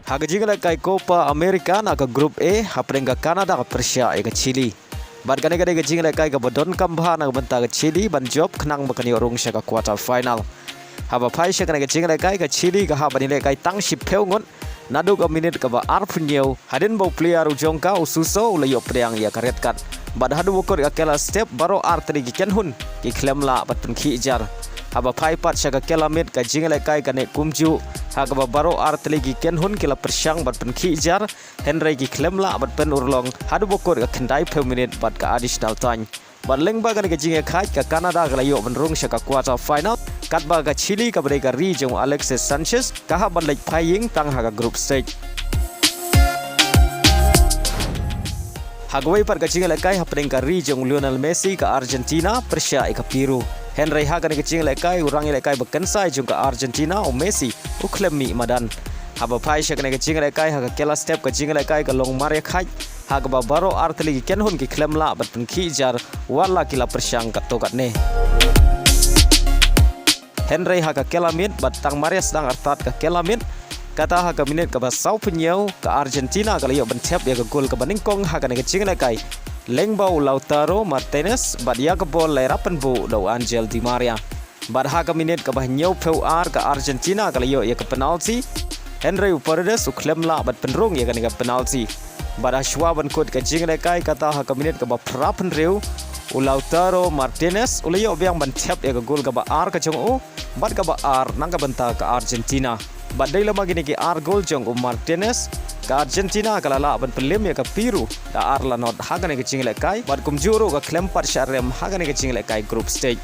Haga jingla kai Copa America na ka Group A haprenga Canada ka Persia e ka Chile. Bad kane kane ka jingla kai ka bodon kambha na banta ka Chile ban job khnang bakani orung sya ka quarter final. Haba Phai sya kane ka jingla kai ka Chile ka ha banile kai tang ship peungon naduk a minute ka ba arpunyo hadin bau player ujongka ususo ulayo priang ya ka red card. Bad hadu wokor ka kela step baro artri ki kenhun ki Khlem la bat pen khijar. Haba Phai pat sya ka kela mid ka jingla kai ka ne kumju hagaba baro artli ki kenhun kila persyang bat pen khijar Henry ki Khlem la bat pen urlong hadu bokor ka kendai pe minute bat ka additional time. Bad leng ba ka ne ka jinga khai ka Canada ka layo benrung sya ka quarter final kat ba ka Chile ka bade ka ri jong Alexis Sanchez ka ha ban Leit Phai Ïing tang ha ka group stage. Hagway par ka jinga kai hapring ka ri jong Lionel Messi ka Argentina Persia ka Peru. Henry hagan ke cing lekai urang lekai bekensai jung ke Argentina o Messi u Khlem mi madan. Haba Phai sya ke cing lekai ha kela step ke cing lekai ke long mare khai ha ba baro artli ki kenhun ki Khlem la bat pen khijar wala kila persyang ka tokat ne. Henry ha kela mid bat tang mare sedang artat ka kela mid kata ha minute ka ba sau penyau ke Argentina ka layo bentep ya ke gol ke baningkong ha ke cing lekai Lengbau Lautaro Martinez bad ya ke bol lerapen bu do Angel Di Maria. Bad ha minute ke bah nyau peu ar ke Argentina ke layo ya ke penalti. Henry Paredes u Khlem la bad penrung ya ke penalti. Bad ha shwa ban kod ke jing lekai kata ha minute ke bah prapen reu u Lautaro Martinez u layo biang ban tep ya ke gol ke bah ar ke jong u bad ke bah ar nang ke benta ke Argentina. Bad dai lama gini ke ar gol jong u Martinez ke Argentina kalala ban pelim ya ke Peru da ar la not hagane ke cing lekai bad kumjuro ke Khlem par syarem hagane ke cing lekai group stage.